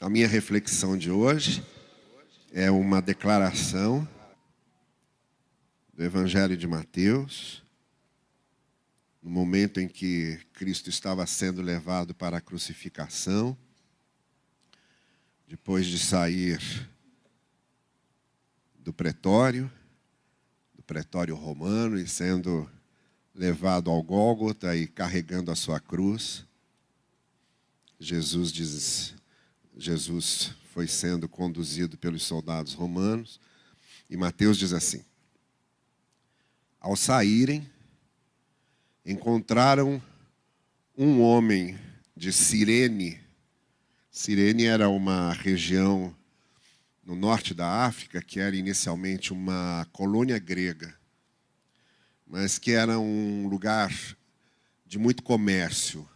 A minha reflexão de hoje é uma declaração do Evangelho de Mateus, no momento em que Cristo estava sendo levado para a crucificação, depois de sair do pretório romano e sendo levado ao Gólgota e carregando a sua cruz. Jesus foi sendo conduzido pelos soldados romanos. E Mateus diz assim: ao saírem, encontraram um homem de Cirene. Cirene era uma região no norte da África, que era inicialmente uma colônia grega, mas que era um lugar de muito comércio,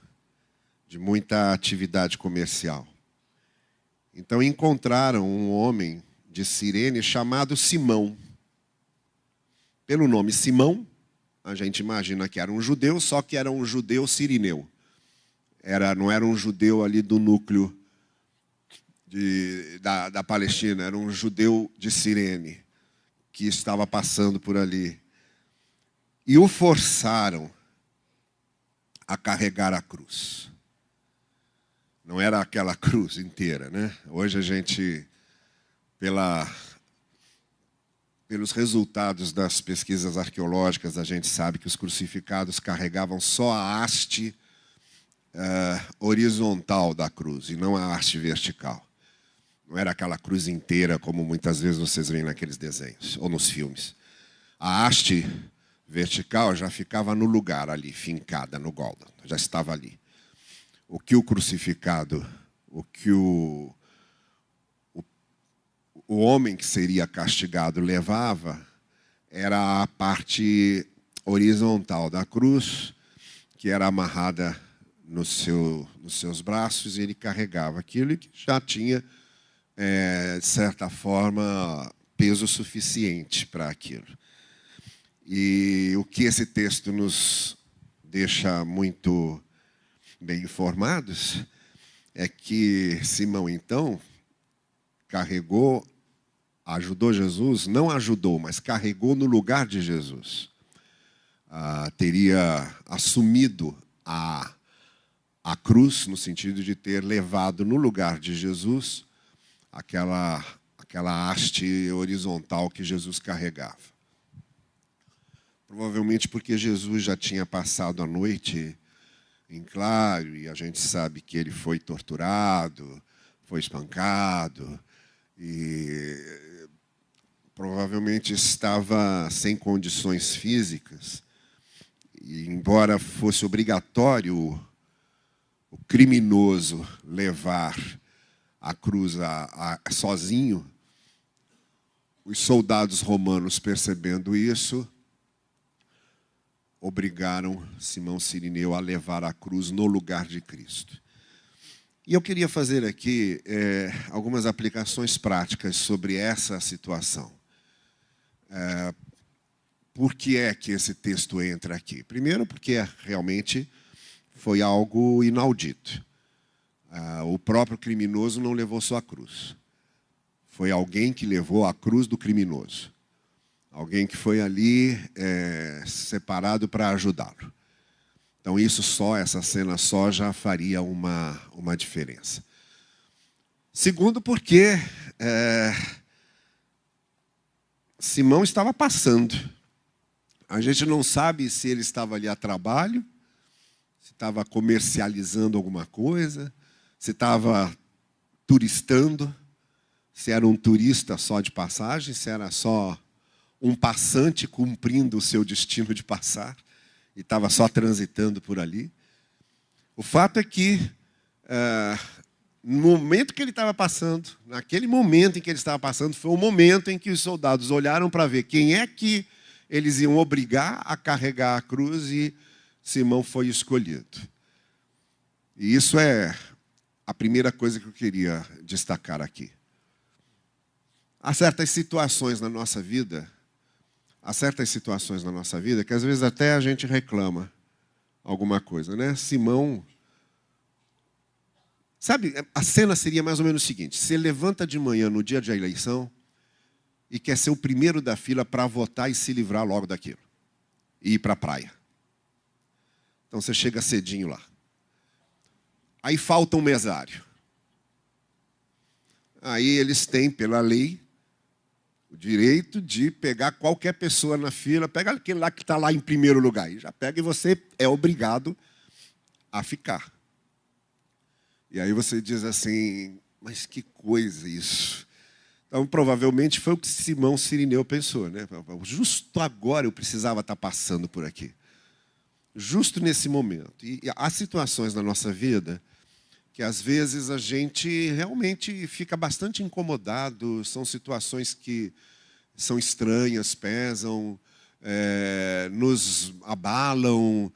de muita atividade comercial. Então encontraram um homem de Cirene chamado Simão. Pelo nome Simão, a gente imagina que era um judeu, só que era um judeu sirineu. Não era um judeu ali do núcleo da Palestina, era um judeu de Cirene, que estava passando por ali. E o forçaram a carregar a cruz. Não era aquela cruz inteira, né? Hoje a gente, pelos resultados das pesquisas arqueológicas, a gente sabe que os crucificados carregavam só a haste horizontal da cruz, e não a haste vertical. Não era aquela cruz inteira, como muitas vezes vocês veem naqueles desenhos, ou nos filmes. A haste vertical já ficava no lugar ali, fincada no Gólgota, já estava ali. O que o crucificado, o homem que seria castigado levava era a parte horizontal da cruz, que era amarrada nos seus braços, e ele carregava aquilo que já tinha, de certa forma, peso suficiente para aquilo. E o que esse texto nos deixa muito bem informados é que Simão, então, ajudou Jesus, não ajudou, mas carregou no lugar de Jesus. Teria assumido a cruz, no sentido de ter levado no lugar de Jesus aquela haste horizontal que Jesus carregava. Provavelmente porque Jesus já tinha passado a noite em claro, e a gente sabe que ele foi torturado, foi espancado, e provavelmente estava sem condições físicas. E embora fosse obrigatório o criminoso levar a cruz sozinho, os soldados romanos, percebendo isso, obrigaram Simão Cirineu a levar a cruz no lugar de Cristo. E eu queria fazer aqui algumas aplicações práticas sobre essa situação. Por que é que esse texto entra aqui? Primeiro, porque realmente foi algo inaudito. O próprio criminoso não levou sua cruz. Foi alguém que levou a cruz do criminoso. Alguém que foi ali separado para ajudá-lo. Então essa cena só já faria uma diferença. Segundo, porque Simão estava passando. A gente não sabe se ele estava ali a trabalho, se estava comercializando alguma coisa, se estava turistando, se era um turista só de passagem, se era só um passante cumprindo o seu destino de passar e estava só transitando por ali. O fato é que, no momento que ele estava passando, naquele momento em que ele estava passando, foi o momento em que os soldados olharam para ver quem é que eles iam obrigar a carregar a cruz, e Simão foi escolhido. E isso é a primeira coisa que eu queria destacar aqui. Há certas situações na nossa vida que às vezes até a gente reclama alguma coisa, né? Simão Sabe, a cena seria mais ou menos o seguinte: você levanta de manhã no dia da eleição e quer ser o primeiro da fila para votar e se livrar logo daquilo. E ir para a praia. Então você chega cedinho lá. Aí falta um mesário. Aí eles têm, pela lei, o direito de pegar qualquer pessoa na fila, pega aquele lá que está lá em primeiro lugar. E já pega e você é obrigado a ficar. E aí você diz assim, mas que coisa isso. Então, provavelmente foi o que Simão Cirineu pensou, né? Justo agora eu precisava estar passando por aqui. Justo nesse momento. E há situações na nossa vida que, às vezes, a gente realmente fica bastante incomodado. São situações que são estranhas, pesam, nos abalam.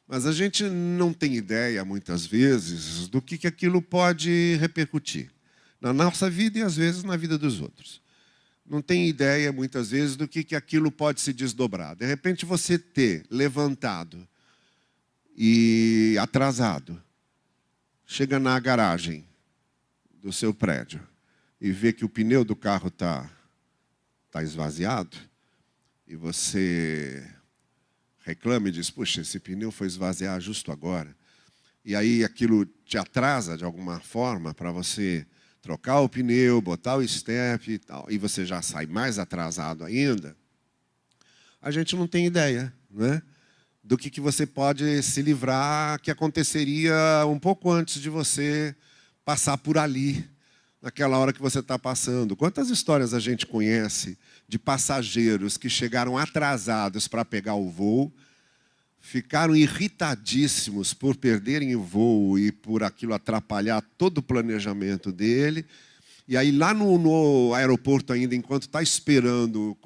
Mas a gente não tem ideia, muitas vezes, do que aquilo pode repercutir na nossa vida e, às vezes, na vida dos outros. Não tem ideia, muitas vezes, do que aquilo pode se desdobrar. De repente, você ter levantado e atrasado, chega na garagem do seu prédio e vê que o pneu do carro está esvaziado, e você reclama e diz, puxa, esse pneu foi esvaziar justo agora. E aí aquilo te atrasa de alguma forma para você trocar o pneu, botar o step e tal, e você já sai mais atrasado ainda. A gente não tem ideia, né, do que você pode se livrar, que aconteceria um pouco antes de você passar por ali, naquela hora que você está passando. Quantas histórias a gente conhece de passageiros que chegaram atrasados para pegar o voo, ficaram irritadíssimos por perderem o voo e por aquilo atrapalhar todo o planejamento dele. E aí, lá no aeroporto ainda, enquanto está esperando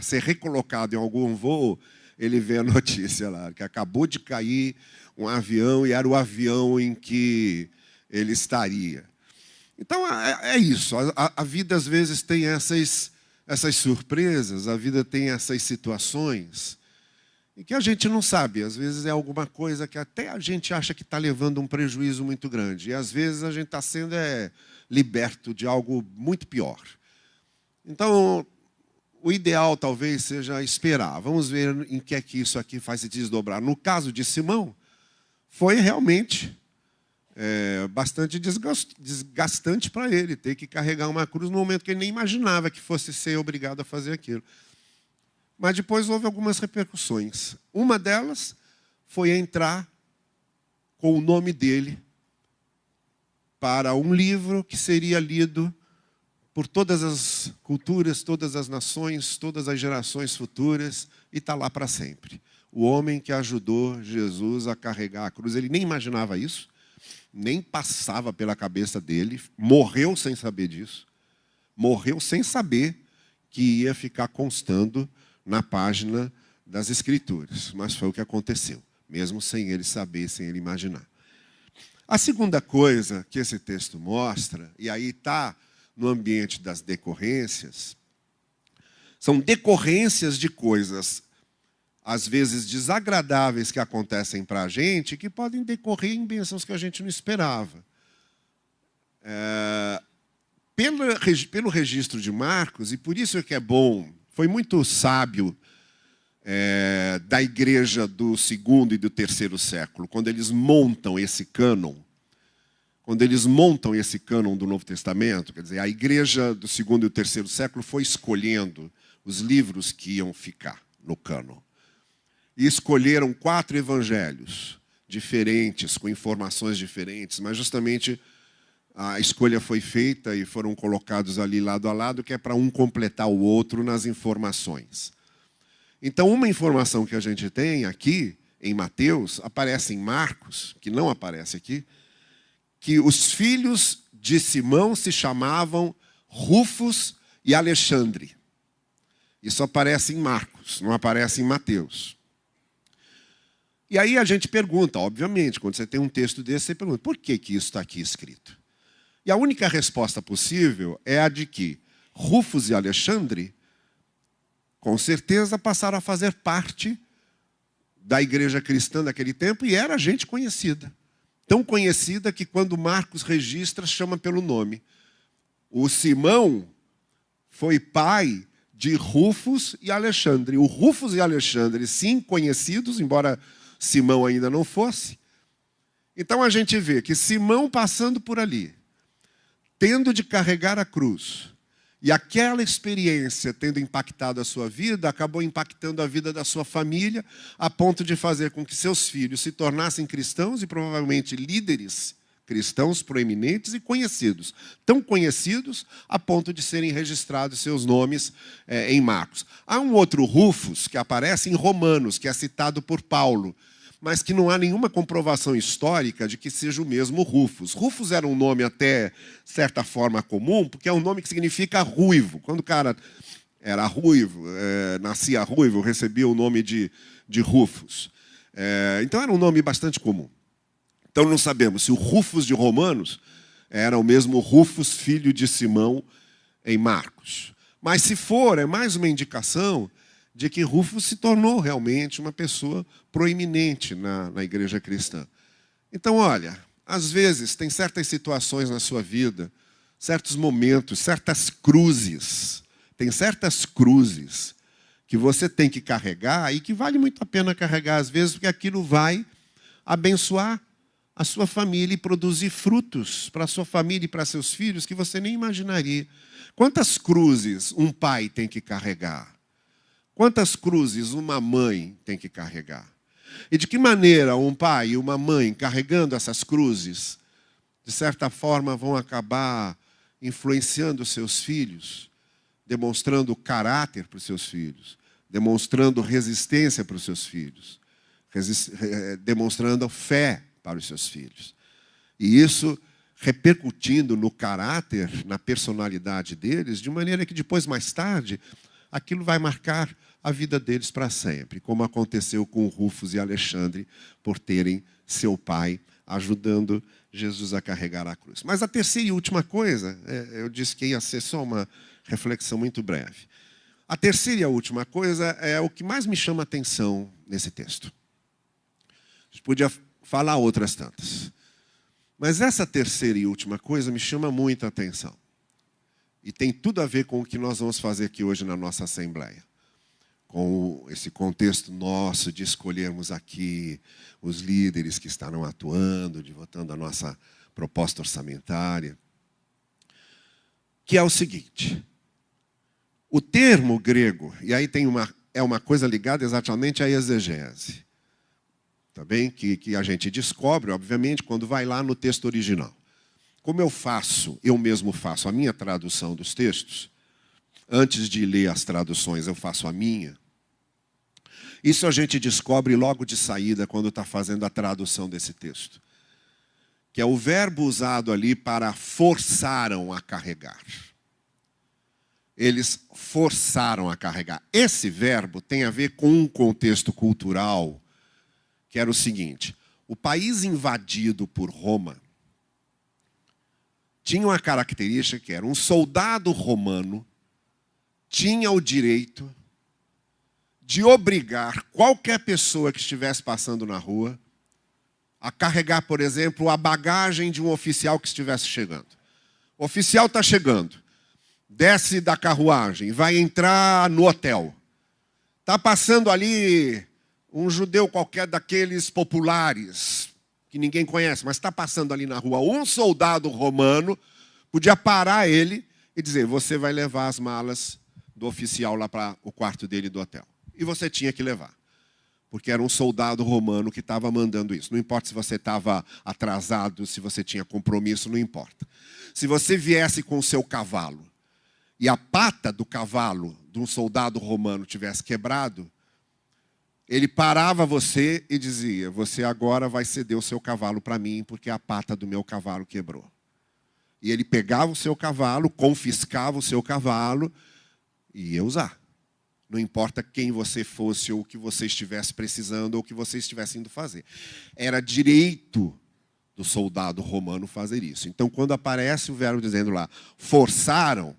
ser recolocado em algum voo, ele vê a notícia lá, que acabou de cair um avião e era o avião em que ele estaria. Então, é isso. A vida, às vezes, tem essas surpresas, a vida tem essas situações e que a gente não sabe. Às vezes é alguma coisa que até a gente acha que está levando um prejuízo muito grande. E, às vezes, a gente está sendo liberto de algo muito pior. Então, o ideal talvez seja esperar. Vamos ver em que é que isso aqui faz se desdobrar. No caso de Simão, foi realmente bastante desgastante para ele ter que carregar uma cruz no momento que ele nem imaginava que fosse ser obrigado a fazer aquilo. Mas depois houve algumas repercussões. Uma delas foi entrar com o nome dele para um livro que seria lido por todas as culturas, todas as nações, todas as gerações futuras, e está lá para sempre. O homem que ajudou Jesus a carregar a cruz, ele nem imaginava isso, nem passava pela cabeça dele, morreu sem saber disso, morreu sem saber que ia ficar constando na página das Escrituras. Mas foi o que aconteceu, mesmo sem ele saber, sem ele imaginar. A segunda coisa que esse texto mostra, e aí está no ambiente das decorrências, são decorrências de coisas, às vezes desagradáveis, que acontecem para a gente, que podem decorrer em bênçãos que a gente não esperava. Pelo registro de Marcos, e por isso é que é bom, foi muito sábio da igreja do segundo e do terceiro século, quando eles montam esse cânon, do Novo Testamento, quer dizer, a igreja do segundo e do terceiro século foi escolhendo os livros que iam ficar no cânon. E escolheram 4 evangelhos diferentes, com informações diferentes, mas justamente a escolha foi feita e foram colocados ali lado a lado, que é para um completar o outro nas informações. Então, uma informação que a gente tem aqui, em Mateus, aparece em Marcos, que não aparece aqui, que os filhos de Simão se chamavam Rufus e Alexandre. Isso aparece em Marcos, não aparece em Mateus. E aí a gente pergunta, obviamente, quando você tem um texto desse, você pergunta, por que isso está aqui escrito? E a única resposta possível é a de que Rufus e Alexandre, com certeza, passaram a fazer parte da igreja cristã daquele tempo e era gente conhecida. Tão conhecida que quando Marcos registra, chama pelo nome. O Simão foi pai de Rufus e Alexandre. O Rufus e Alexandre, sim, conhecidos, embora Simão ainda não fosse. Então a gente vê que Simão passando por ali, tendo de carregar a cruz, e aquela experiência tendo impactado a sua vida, acabou impactando a vida da sua família, a ponto de fazer com que seus filhos se tornassem cristãos e provavelmente líderes cristãos proeminentes e conhecidos. Tão conhecidos a ponto de serem registrados seus nomes em Marcos. Há um outro Rufus que aparece em Romanos, que é citado por Paulo, mas que não há nenhuma comprovação histórica de que seja o mesmo Rufus. Rufus era um nome até certa forma comum, porque é um nome que significa ruivo. Quando o cara era ruivo, nascia ruivo, recebia o nome de Rufus. Então era um nome bastante comum. Então não sabemos se o Rufus de Romanos era o mesmo Rufus, filho de Simão, em Marcos. Mas se for, é mais uma indicação de que Rufus se tornou realmente uma pessoa proeminente na igreja cristã. Então, olha, às vezes tem certas situações na sua vida, certos momentos, certas cruzes, tem certas cruzes que você tem que carregar e que vale muito a pena carregar às vezes, porque aquilo vai abençoar a sua família e produzir frutos para a sua família e para seus filhos que você nem imaginaria. Quantas cruzes um pai tem que carregar? Quantas cruzes uma mãe tem que carregar? E de que maneira um pai e uma mãe carregando essas cruzes, de certa forma, vão acabar influenciando os seus filhos, demonstrando caráter para os seus filhos, demonstrando resistência para os seus filhos, demonstrando fé para os seus filhos. E isso repercutindo no caráter, na personalidade deles, de maneira que depois, mais tarde, aquilo vai marcar a vida deles para sempre, como aconteceu com Rufus e Alexandre, por terem seu pai ajudando Jesus a carregar a cruz. Mas a terceira e última coisa, eu disse que ia ser só uma reflexão muito breve. A terceira e a última coisa é o que mais me chama a atenção nesse texto. A gente podia falar outras tantas. Mas essa terceira e última coisa me chama muito a atenção. E tem tudo a ver com o que nós vamos fazer aqui hoje na nossa Assembleia. Com esse contexto nosso de escolhermos aqui os líderes que estarão atuando, de votando a nossa proposta orçamentária. Que é o seguinte. O termo grego, e aí é uma coisa ligada exatamente à exegese. Tá bem? Que a gente descobre, obviamente, quando vai lá no texto original. Como eu mesmo faço a minha tradução dos textos, antes de ler as traduções, eu faço a minha. Isso a gente descobre logo de saída, quando está fazendo a tradução desse texto. Que é o verbo usado ali para forçaram a carregar. Eles forçaram a carregar. Esse verbo tem a ver com um contexto cultural, que era o seguinte: o país invadido por Roma tinha uma característica que era um soldado romano tinha o direito de obrigar qualquer pessoa que estivesse passando na rua a carregar, por exemplo, a bagagem de um oficial que estivesse chegando. O oficial está chegando, desce da carruagem, vai entrar no hotel. Está passando ali um judeu qualquer daqueles populares, que ninguém conhece, mas está passando ali na rua, um soldado romano podia parar ele e dizer: você vai levar as malas do oficial lá para o quarto dele do hotel. E você tinha que levar, porque era um soldado romano que estava mandando isso. Não importa se você estava atrasado, se você tinha compromisso, não importa. Se você viesse com o seu cavalo e a pata do cavalo de um soldado romano tivesse quebrado, ele parava você e dizia: você agora vai ceder o seu cavalo para mim, porque a pata do meu cavalo quebrou. E ele pegava o seu cavalo, confiscava o seu cavalo e ia usar. Não importa quem você fosse, ou o que você estivesse precisando, ou o que você estivesse indo fazer. Era direito do soldado romano fazer isso. Então, quando aparece o verbo dizendo lá, forçaram,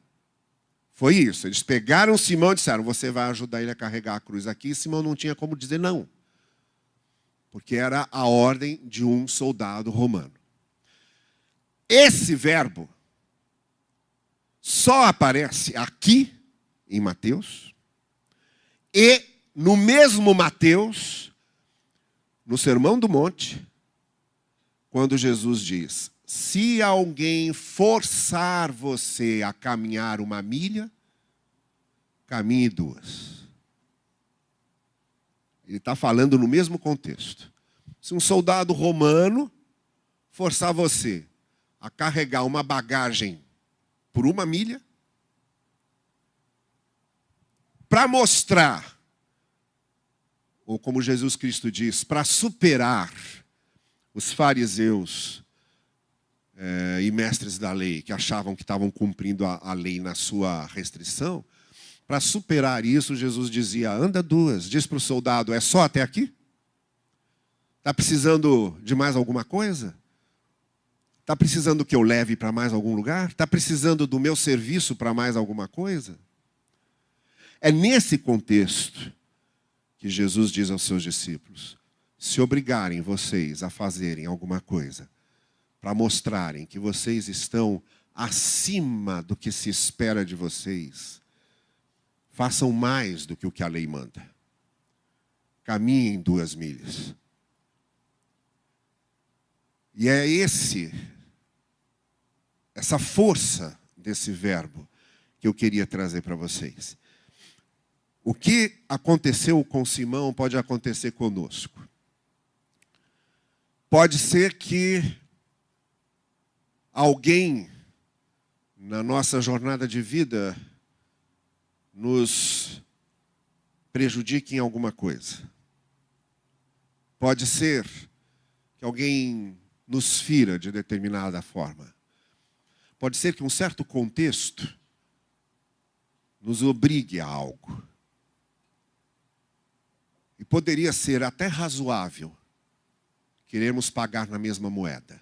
foi isso. Eles pegaram Simão e disseram: você vai ajudar ele a carregar a cruz aqui. E Simão não tinha como dizer não. porque era a ordem de um soldado romano. Esse verbo só aparece aqui em Mateus e no mesmo Mateus, no Sermão do Monte, quando Jesus diz: se alguém forçar você a caminhar 1 milha, caminhe 2. Ele está falando no mesmo contexto. Se um soldado romano forçar você a carregar uma bagagem por 1 milha, para mostrar, ou como Jesus Cristo diz, para superar os fariseus e mestres da lei, que achavam que estavam cumprindo a lei na sua restrição, para superar isso, Jesus dizia: anda 2. Diz para o soldado: é só até aqui? Está precisando de mais alguma coisa? Está precisando que eu leve para mais algum lugar? Está precisando do meu serviço para mais alguma coisa? É nesse contexto que Jesus diz aos seus discípulos: se obrigarem vocês a fazerem alguma coisa, para mostrarem que vocês estão acima do que se espera de vocês, façam mais do que o que a lei manda. Caminhem 2 milhas. E é essa força desse verbo que eu queria trazer para vocês. O que aconteceu com Simão pode acontecer conosco. Pode ser que alguém na nossa jornada de vida nos prejudique em alguma coisa. Pode ser que alguém nos fira de determinada forma. Pode ser que um certo contexto nos obrigue a algo. E poderia ser até razoável querermos pagar na mesma moeda,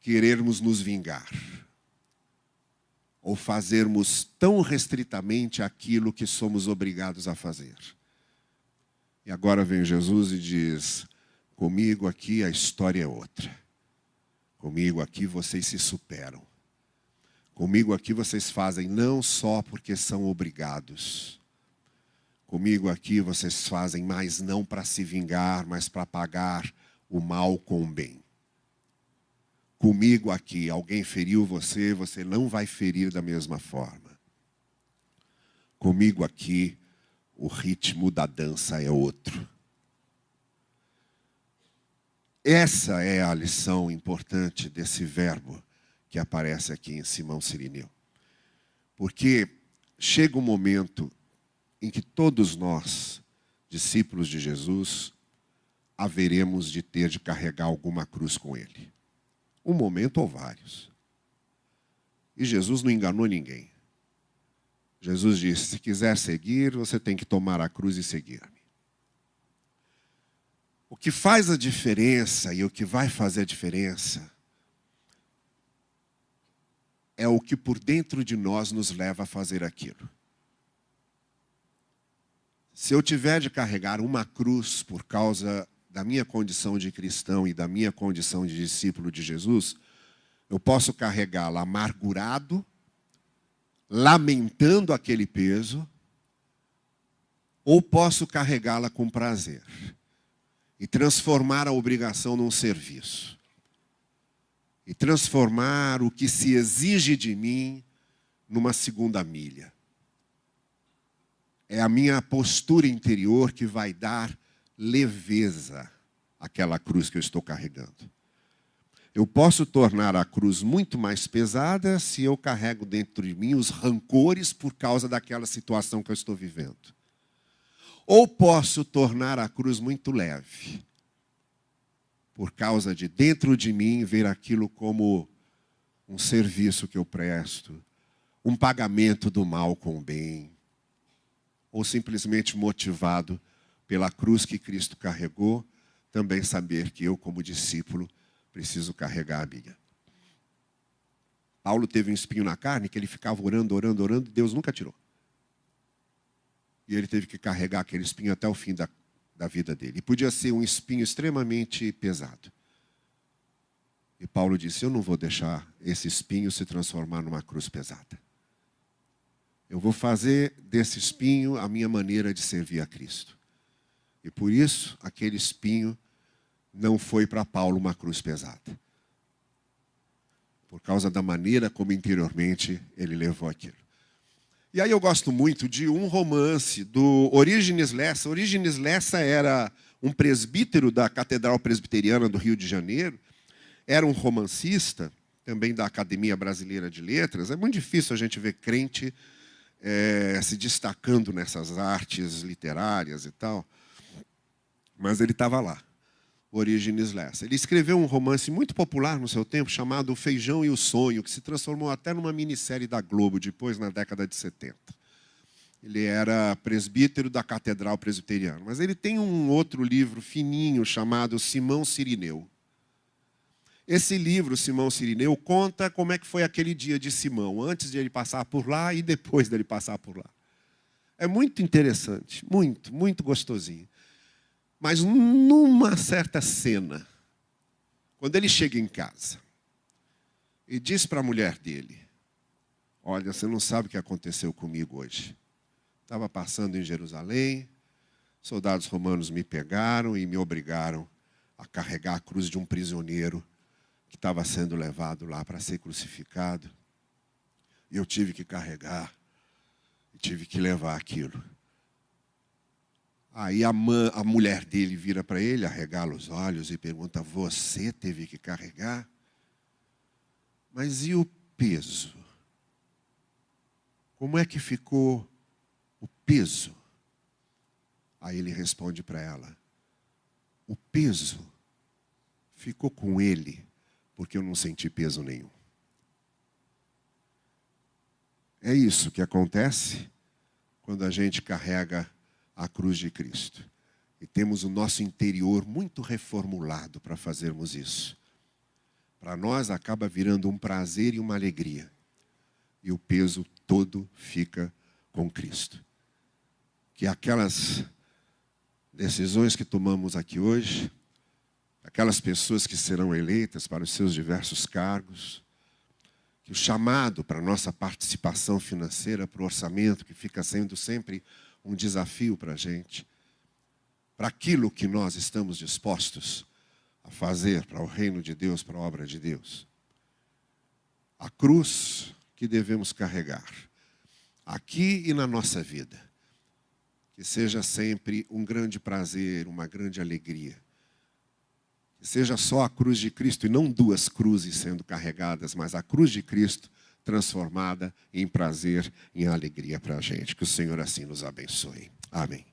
querermos nos vingar, ou fazermos tão restritamente aquilo que somos obrigados a fazer. E agora vem Jesus e diz: comigo aqui a história é outra. Comigo aqui vocês se superam. Comigo aqui vocês fazem não só porque são obrigados. Comigo aqui vocês fazem mais não para se vingar, mas para pagar o mal com o bem. Comigo aqui, alguém feriu você, você não vai ferir da mesma forma. Comigo aqui, o ritmo da dança é outro. Essa é a lição importante desse verbo que aparece aqui em Simão Cirineu. Porque chega um momento em que todos nós, discípulos de Jesus, haveremos de ter de carregar alguma cruz com ele. Um momento ou vários. E Jesus não enganou ninguém. Jesus disse: se quiser seguir, você tem que tomar a cruz e seguir-me. O que faz a diferença e o que vai fazer a diferença é o que por dentro de nós nos leva a fazer aquilo. Se eu tiver de carregar uma cruz por causa da minha condição de cristão e da minha condição de discípulo de Jesus, eu posso carregá-la amargurado, lamentando aquele peso, ou posso carregá-la com prazer e transformar a obrigação num serviço. E transformar o que se exige de mim numa segunda milha. É a minha postura interior que vai dar leveza àquela cruz que eu estou carregando. Eu posso tornar a cruz muito mais pesada se eu carrego dentro de mim os rancores por causa daquela situação que eu estou vivendo. Ou posso tornar a cruz muito leve, por causa de dentro de mim ver aquilo como um serviço que eu presto, um pagamento do mal com o bem, ou simplesmente motivado pela cruz que Cristo carregou, também saber que eu, como discípulo, preciso carregar a minha. Paulo teve um espinho na carne que ele ficava orando, orando, orando, e Deus nunca tirou. E ele teve que carregar aquele espinho até o fim da vida dele. E podia ser um espinho extremamente pesado. E Paulo disse, eu não vou deixar esse espinho se transformar numa cruz pesada. Eu vou fazer desse espinho a minha maneira de servir a Cristo. E por isso, aquele espinho não foi para Paulo uma cruz pesada. Por causa da maneira como interiormente ele levou aquilo. E aí eu gosto muito de um romance do Orígenes Lessa. Orígenes Lessa era um presbítero da Catedral Presbiteriana do Rio de Janeiro. Era um romancista, também da Academia Brasileira de Letras. É muito difícil a gente ver crente se destacando nessas artes literárias e tal. Mas ele estava lá, Orígenes Lessa. Ele escreveu um romance muito popular no seu tempo, chamado O Feijão e o Sonho, que se transformou até numa minissérie da Globo, depois, na década de 70. Ele era presbítero da Catedral Presbiteriana. Mas ele tem um outro livro fininho, chamado Simão Cirineu. Esse livro, Simão Cirineu, conta como é que foi aquele dia de Simão, antes de ele passar por lá e depois dele passar por lá. É muito interessante, muito, muito gostosinho. Mas numa certa cena, quando ele chega em casa e diz para a mulher dele, olha, você não sabe o que aconteceu comigo hoje. Estava passando em Jerusalém, soldados romanos me pegaram e me obrigaram a carregar a cruz de um prisioneiro que estava sendo levado lá para ser crucificado. E eu tive que carregar, tive que levar aquilo. Aí a mulher dele vira para ele, arregala os olhos e pergunta, você teve que carregar? Mas e o peso? Como é que ficou o peso? Aí ele responde para ela, o peso ficou com ele, porque eu não senti peso nenhum. É isso que acontece quando a gente carrega a cruz de Cristo. E temos o nosso interior muito reformulado para fazermos isso. Para nós acaba virando um prazer e uma alegria. E o peso todo fica com Cristo. Que aquelas decisões que tomamos aqui hoje, aquelas pessoas que serão eleitas para os seus diversos cargos, que o chamado para a nossa participação financeira, para o orçamento, que fica sendo sempre um desafio para a gente, para aquilo que nós estamos dispostos a fazer para o reino de Deus, para a obra de Deus. A cruz que devemos carregar, aqui e na nossa vida, que seja sempre um grande prazer, uma grande alegria. Que seja só a cruz de Cristo e não duas cruzes sendo carregadas, mas a cruz de Cristo transformada em prazer, em alegria para a gente. Que o Senhor assim nos abençoe. Amém.